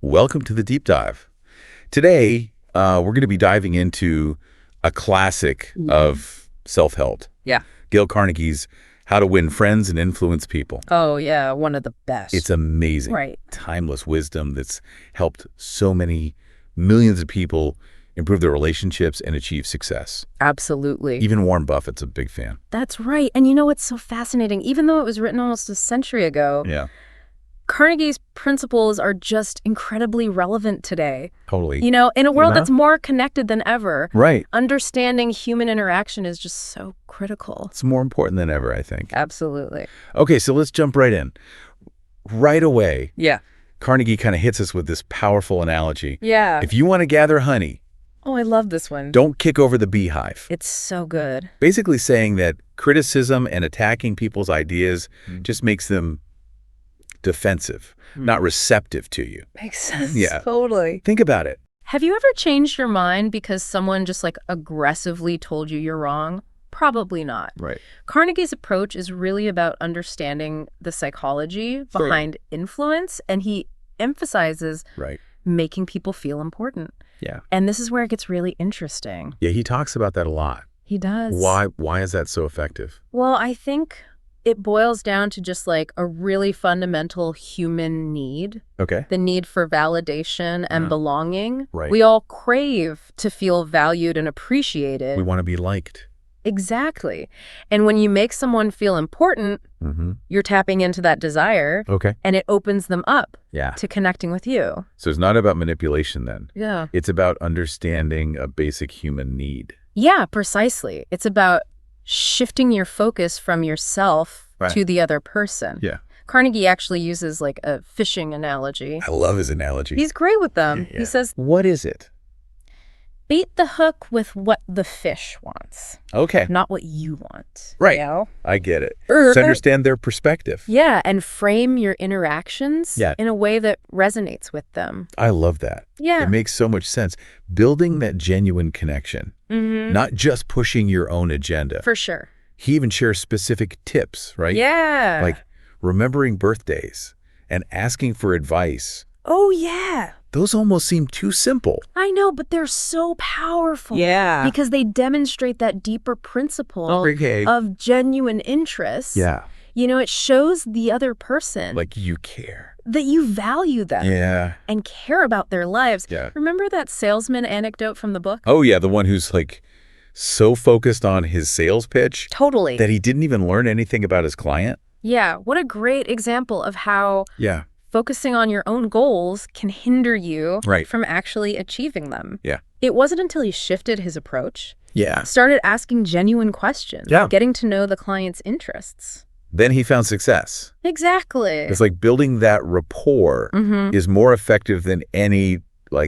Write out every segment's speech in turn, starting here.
Welcome to the Deep Dive. Today, we're going to be diving into a classic of self-help. Yeah. Dale Carnegie's How to Win Friends and Influence People. Oh, yeah. One of the best. It's amazing. Right. Timeless wisdom that's helped so many millions of people improve their relationships and achieve success. Absolutely. Even Warren Buffett's a big fan. That's right. And you know what's so fascinating? Even though it was written almost a century ago, Yeah. Carnegie's principles are just incredibly relevant today. Totally. You know, in a world that's more connected than ever, Right. understanding human interaction is just so critical. It's more important than ever, I think. Absolutely. Okay, so let's jump right in. Right away, Yeah. Carnegie kind of hits us with this powerful analogy. Yeah. If you want to gather honey, Oh, I love this one. don't kick over the beehive. It's so good. Basically saying that criticism and attacking people's ideas just makes them defensive, not receptive to you. Makes sense. Yeah. Totally. Think about it. Have you ever changed your mind because someone just aggressively told you you're wrong? Probably not. Right. Carnegie's approach is really about understanding the psychology behind influence, and he emphasizes Right. making people feel important. Yeah. And this is where it gets really interesting. Yeah, he talks about that a lot. He does. Why is that so effective? Well, I think it boils down to just a really fundamental human need. Okay. The need for validation and belonging. Right. We all crave to feel valued and appreciated. We want to be liked. Exactly. And when you make someone feel important, you're tapping into that desire, Okay. and it opens them up Yeah. to connecting with you. So it's not about manipulation then. Yeah. It's about understanding a basic human need. Yeah, precisely. It's about shifting your focus from yourself to the other person. Yeah. Carnegie actually uses a fishing analogy. I love his analogy. He's great with them. Yeah. He says, What is it? bait the hook with what the fish wants, Okay. not what you want. Right. You know? I get it. So understand their perspective. Yeah, and frame your interactions in a way that resonates with them. I love that. Yeah. It makes so much sense. Building that genuine connection, not just pushing your own agenda. For sure. He even shares specific tips, right? Yeah. Like remembering birthdays and asking for advice. Oh, yeah. Those almost seem too simple. I know, but they're so powerful. Yeah. Because they demonstrate that deeper principle Okay. of genuine interest. Yeah. You know, it shows the other person Like you care. that you value them Yeah. and care about their lives. Yeah. Remember that salesman anecdote from the book? Oh, yeah. The one who's so focused on his sales pitch Totally. that he didn't even learn anything about his client. Yeah. What a great example of how Yeah. focusing on your own goals can hinder you Right. from actually achieving them. Yeah. It wasn't until he shifted his approach, Yeah. started asking genuine questions, getting to know the client's interests. Then he found success. Exactly. It's like building that rapport is more effective than any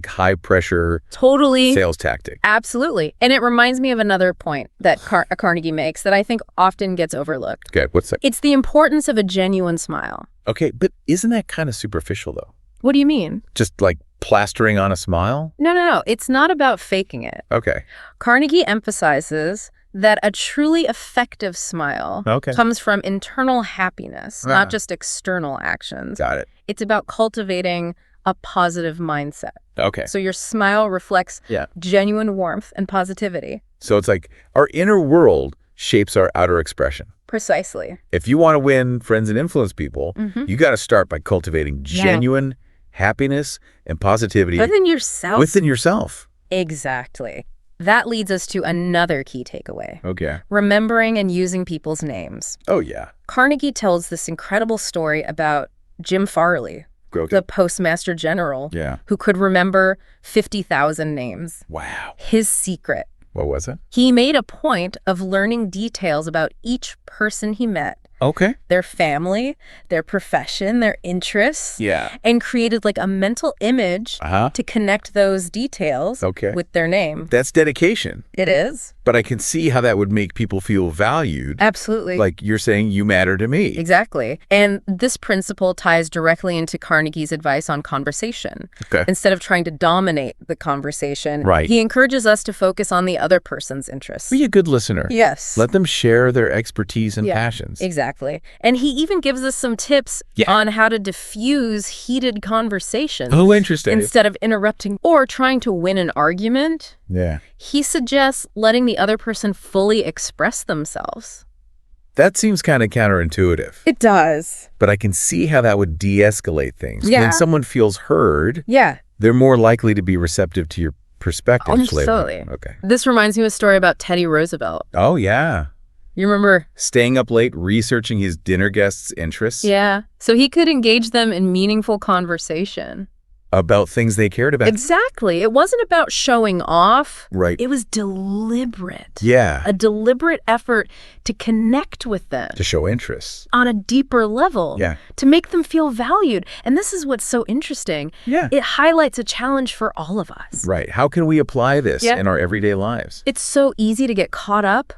high pressure Totally. sales tactic. Absolutely. And it reminds me of another point that Carnegie makes that I think often gets overlooked. Okay, what's that? It's the importance of a genuine smile. Okay, but isn't that kind of superficial though? What do you mean? Just plastering on a smile? No. It's not about faking it. Okay. Carnegie emphasizes that a truly effective smile comes from internal happiness, not just external actions. Got it. It's about cultivating a positive mindset. Okay. So your smile reflects genuine warmth and positivity. So it's our inner world shapes our outer expression. Precisely. If you want to win friends and influence people, you got to start by cultivating genuine happiness and positivity Within yourself. within yourself. Exactly. That leads us to another key takeaway. Okay. Remembering and using people's names. Oh, yeah. Carnegie tells this incredible story about Jim Farley, the Postmaster General, who could remember 50,000 names. Wow. His secret. What was it? He made a point of learning details about each person he met. Okay. Their family, their profession, their interests. Yeah. And created a mental image to connect those details with their name. That's dedication. It is. But I can see how that would make people feel valued. Absolutely. Like you're saying, you matter to me. Exactly. And this principle ties directly into Carnegie's advice on conversation. Okay. Instead of trying to dominate the conversation, Right. he encourages us to focus on the other person's interests. Be a good listener. Yes. Let them share their expertise and passions. Exactly. Exactly. And he even gives us some tips on how to diffuse heated conversations. Oh, interesting. Instead of interrupting or trying to win an argument, he suggests letting the other person fully express themselves. That seems kind of counterintuitive. It does. But I can see how that would de-escalate things. Yeah. When someone feels heard, Yeah. they're more likely to be receptive to your perspective. Absolutely. Okay. This reminds me of a story about Teddy Roosevelt. Oh, yeah. You remember? Staying up late, researching his dinner guests' interests. Yeah. So he could engage them in meaningful conversation. About things they cared about. Exactly. It wasn't about showing off. Right. It was deliberate. Yeah. A deliberate effort to connect with them. To show interest. On a deeper level. Yeah. To make them feel valued. And this is what's so interesting. Yeah. It highlights a challenge for all of us. Right. How can we apply this in our everyday lives? It's so easy to get caught up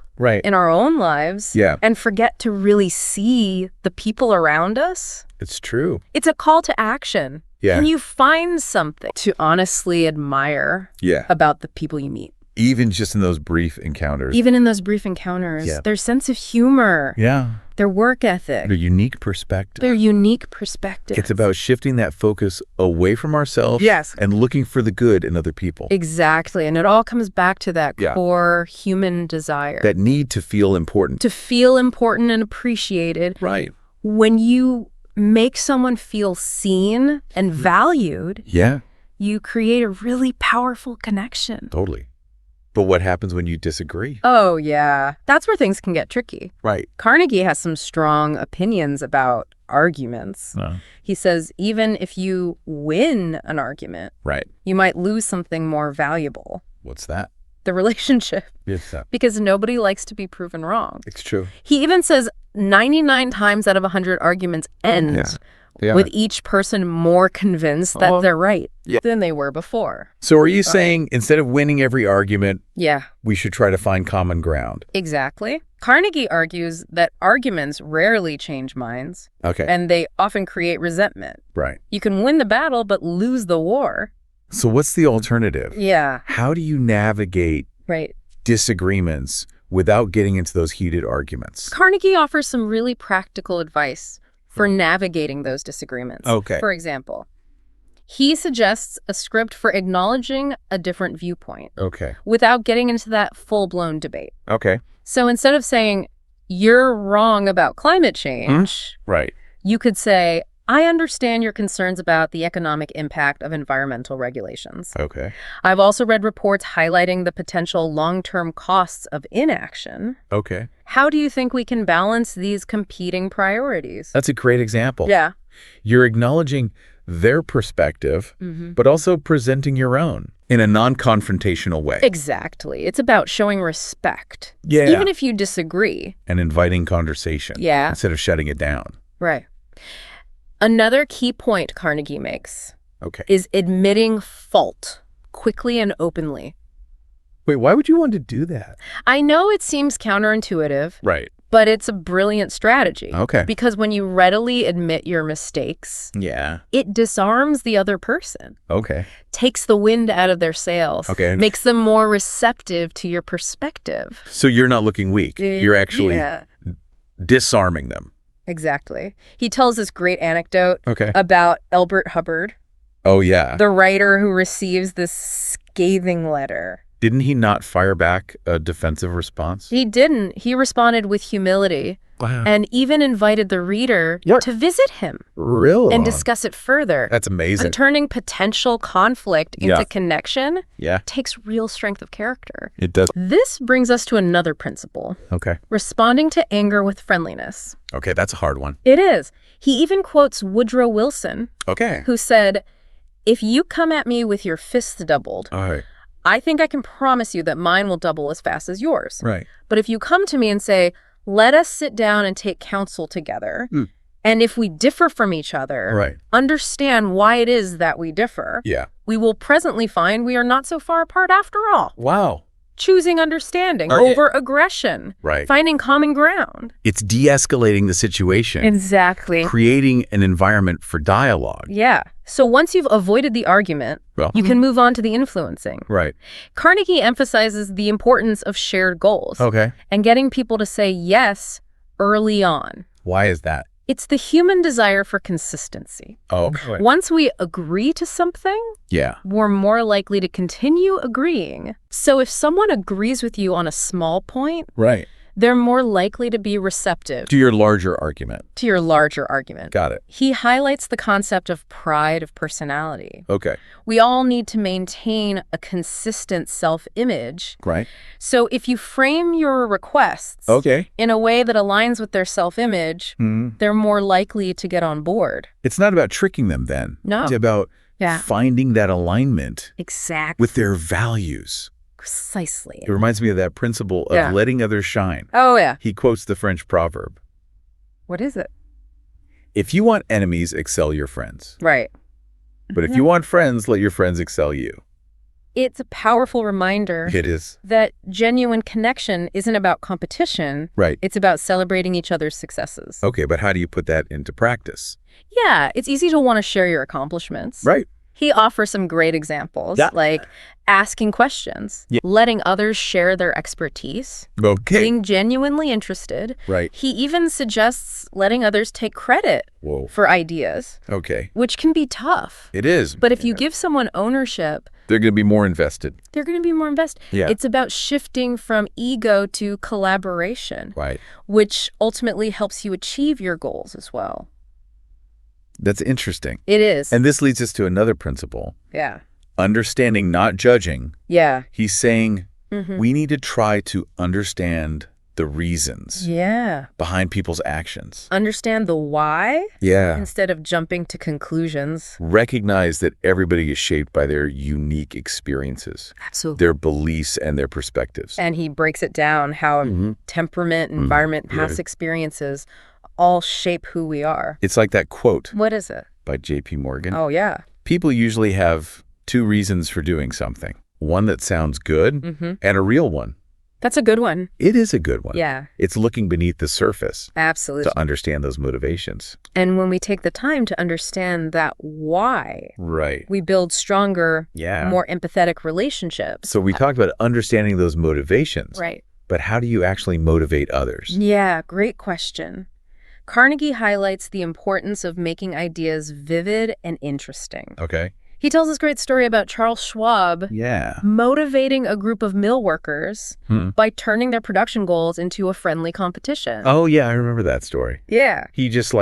in our own lives and forget to really see the people around us. It's true. It's a call to action. Yeah. Can you find something to honestly admire about the people you meet? Even just in those brief encounters. Even in those brief encounters. Their sense of humor. Yeah. Their work ethic. Their unique perspective. Their unique perspective. It's about shifting that focus away from ourselves and looking for the good in other people. Exactly. And it all comes back to that core human desire. That need to feel important. To feel important and appreciated. Right. When you make someone feel seen and valued, you create a really powerful connection. Totally. But what happens when you disagree? Oh, yeah. That's where things can get tricky. Right. Carnegie has some strong opinions about arguments. He says even if you win an argument, you might lose something more valuable. What's that? The relationship. Because nobody likes to be proven wrong. It's true. He even says 99 times out of 100 arguments end with each person more convinced that they're right than they were before. So are you saying instead of winning every argument, Yeah. we should try to find common ground? Exactly. Carnegie argues that arguments rarely change minds. Okay. And they often create resentment. Right. You can win the battle, but lose the war. So what's the alternative? Yeah. How do you navigate disagreements without getting into those heated arguments? Carnegie offers some really practical advice for navigating those disagreements. Okay. For example, he suggests a script for acknowledging a different viewpoint. Okay. Without getting into that full-blown debate. Okay. So instead of saying, you're wrong about climate change, right, you could say, I understand your concerns about the economic impact of environmental regulations. Okay. I've also read reports highlighting the potential long-term costs of inaction. Okay. How do you think we can balance these competing priorities? That's a great example. Yeah. You're acknowledging their perspective, but also presenting your own in a non-confrontational way. Exactly. It's about showing respect. Yeah. Even if you disagree. And inviting conversation. Yeah. Instead of shutting it down. Right. Another key point Carnegie makes is admitting fault quickly and openly. Wait, why would you want to do that? I know it seems counterintuitive. Right. But it's a brilliant strategy. Okay. Because when you readily admit your mistakes, it disarms the other person. Okay. Takes the wind out of their sails. Okay. Makes them more receptive to your perspective. So you're not looking weak. You're actually disarming them. Exactly. He tells this great anecdote about Elbert Hubbard. Oh, yeah. The writer who receives this scathing letter. Didn't he not fire back a defensive response? He didn't. He responded with humility. Wow. And even invited the reader to visit him. Really? And discuss it further. That's amazing. And turning potential conflict into connection takes real strength of character. It does. This brings us to another principle. Okay. Responding to anger with friendliness. Okay, that's a hard one. It is. He even quotes Woodrow Wilson. Okay. Who said, if you come at me with your fists doubled, I think I can promise you that mine will double as fast as yours. Right. But if you come to me and say, let us sit down and take counsel together, and if we differ from each other, understand why it is that we differ, we will presently find we are not so far apart after all. Wow. Choosing understanding over aggression. Right. Finding common ground. It's de-escalating the situation. Exactly. Creating an environment for dialogue. Yeah. So once you've avoided the argument, you can move on to the influencing. Right. Carnegie emphasizes the importance of shared goals. Okay. And getting people to say yes early on. Why is that? It's the human desire for consistency. Oh, okay. Once we agree to something, we're more likely to continue agreeing. So if someone agrees with you on a small point, they're more likely to be receptive to your larger argument. Got it. He highlights the concept of pride of personality. Okay. We all need to maintain a consistent self-image. Right. So if you frame your requests in a way that aligns with their self-image, they're more likely to get on board. It's not about tricking them then. No. It's about finding that alignment with their values. Precisely. It reminds me of that principle of letting others shine. Oh, yeah. He quotes the French proverb. What is it? If you want enemies, excel your friends. Right. But if you want friends, let your friends excel you. It's a powerful reminder. It is. That genuine connection isn't about competition. Right. It's about celebrating each other's successes. Okay, but how do you put that into practice? Yeah, it's easy to want to share your accomplishments. Right. He offers some great examples, like asking questions, letting others share their expertise, being genuinely interested. Right. He even suggests letting others take credit for ideas, which can be tough. It is. But if you give someone ownership, they're going to be more invested. Yeah. It's about shifting from ego to collaboration, which ultimately helps you achieve your goals as well. That's interesting. It is. And this leads us to another principle. Yeah. Understanding, not judging. Yeah. He's saying we need to try to understand the reasons behind people's actions. Understand the why instead of jumping to conclusions. Recognize that everybody is shaped by their unique experiences. Absolutely. Their beliefs and their perspectives. And he breaks it down how temperament, environment, past experiences all shape who we are. It's like that quote. What is it? By J.P. Morgan. Oh, yeah. People usually have two reasons for doing something. One that sounds good and a real one. That's a good one. It is a good one. Yeah. It's looking beneath the surface. Absolutely. To understand those motivations. And when we take the time to understand that why, we build stronger, more empathetic relationships. So we talked about understanding those motivations. Right. But how do you actually motivate others? Yeah, great question. Carnegie highlights the importance of making ideas vivid and interesting. Okay. He tells this great story about Charles Schwab motivating a group of mill workers by turning their production goals into a friendly competition. Oh, yeah, I remember that story. Yeah. He just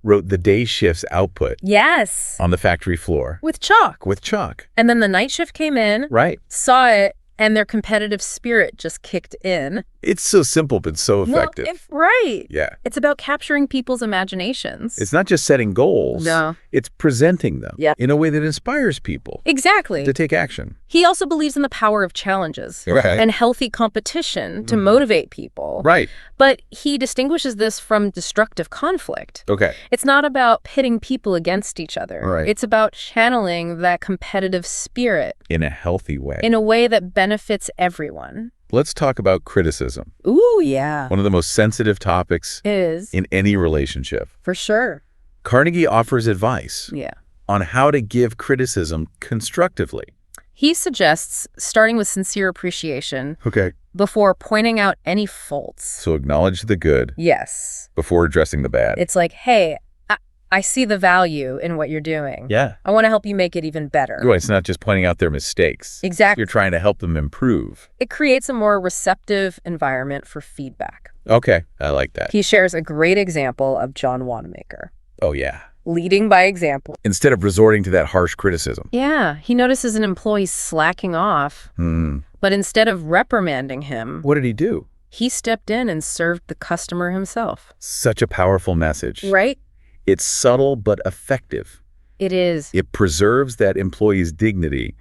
wrote the day shift's output. Yes. On the factory floor. With chalk. And then the night shift came in. Right. Saw it. And their competitive spirit just kicked in. It's so simple, but so effective. Right. Yeah. It's about capturing people's imaginations. It's not just setting goals. No. It's presenting them in a way that inspires people. Exactly. To take action. He also believes in the power of challenges and healthy competition to motivate people. Right. But he distinguishes this from destructive conflict. Okay. It's not about pitting people against each other. Right. It's about channeling that competitive spirit. In a healthy way. In a way that benefits everyone. Let's talk about criticism. Ooh, yeah. One of the most sensitive topics in any relationship. For sure. Carnegie offers advice on how to give criticism constructively. He suggests starting with sincere appreciation before pointing out any faults. So acknowledge the good before addressing the bad. It's like, hey, I see the value in what you're doing. Yeah. I want to help you make it even better. Well, it's not just pointing out their mistakes. Exactly. You're trying to help them improve. It creates a more receptive environment for feedback. Okay, I like that. He shares a great example of John Wanamaker. Oh, yeah. Leading by example. Instead of resorting to that harsh criticism. Yeah. He notices an employee slacking off. But instead of reprimanding him... What did he do? He stepped in and served the customer himself. Such a powerful message. Right? It's subtle but effective. It is. It preserves that employee's dignity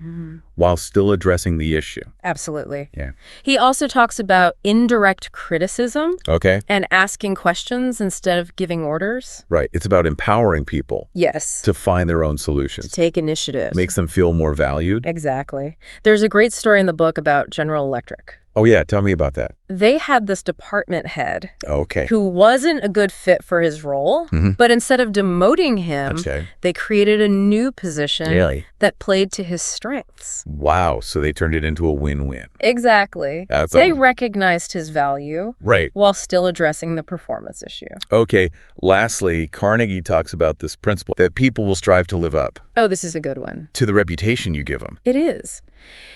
while still addressing the issue. Absolutely. Yeah. He also talks about indirect criticism. Okay. And asking questions instead of giving orders. Right. It's about empowering people. Yes. To find their own solutions. To take initiative. Makes them feel more valued. Exactly. There's a great story in the book about General Electric. Oh, yeah. Tell me about that. They had this department head Okay. who wasn't a good fit for his role, but instead of demoting him, they created a new position that played to his strengths. Wow. So they turned it into a win-win. Exactly. They recognized his value while still addressing the performance issue. Okay. Lastly, Carnegie talks about this principle that people will strive to live up. Oh, this is a good one. To the reputation you give them. It is.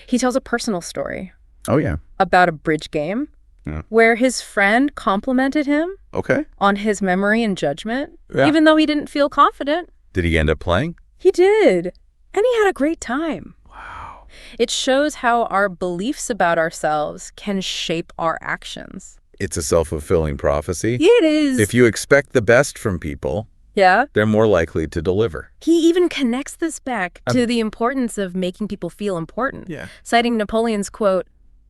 He tells a personal story. Oh, yeah. About a bridge game where his friend complimented him on his memory and judgment, even though he didn't feel confident. Did he end up playing? He did. And he had a great time. Wow. It shows how our beliefs about ourselves can shape our actions. It's a self-fulfilling prophecy. It is. If you expect the best from people, they're more likely to deliver. He even connects this back to the importance of making people feel important, citing Napoleon's quote,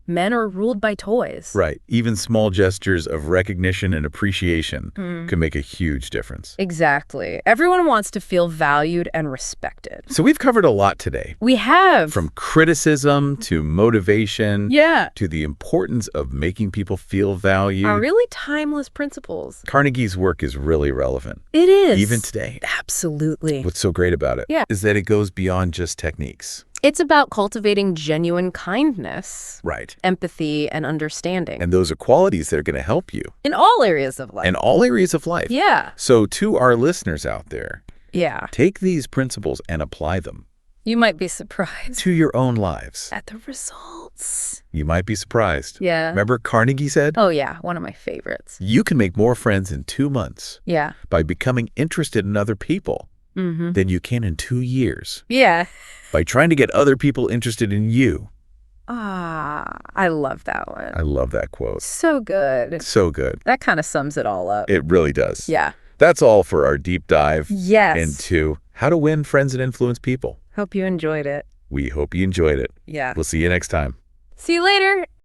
"Men are ruled by toys." Right. Even small gestures of recognition and appreciation can make a huge difference. Exactly. Everyone wants to feel valued and respected. So we've covered a lot today. We have. From criticism to motivation to the importance of making people feel valued. Are really timeless principles. Carnegie's work is really relevant. It is. Even today. Absolutely. What's so great about it is that it goes beyond just techniques. It's about cultivating genuine kindness, empathy, and understanding. And those are qualities that are going to help you. In all areas of life. In all areas of life. Yeah. So to our listeners out there, take these principles and apply them. You might be surprised. To your own lives. At the results. You might be surprised. Yeah. Remember Carnegie said? Oh, yeah. One of my favorites. You can make more friends in 2 months. Yeah. By becoming interested in other people. Than you can in 2 years. Yeah. By trying to get other people interested in you. I love that one. I love that quote. So good. So good. That kind of sums it all up. It really does. Yeah. That's all for our deep dive into how to win friends and influence people. Hope you enjoyed it. We hope you enjoyed it. Yeah. We'll see you next time. See you later.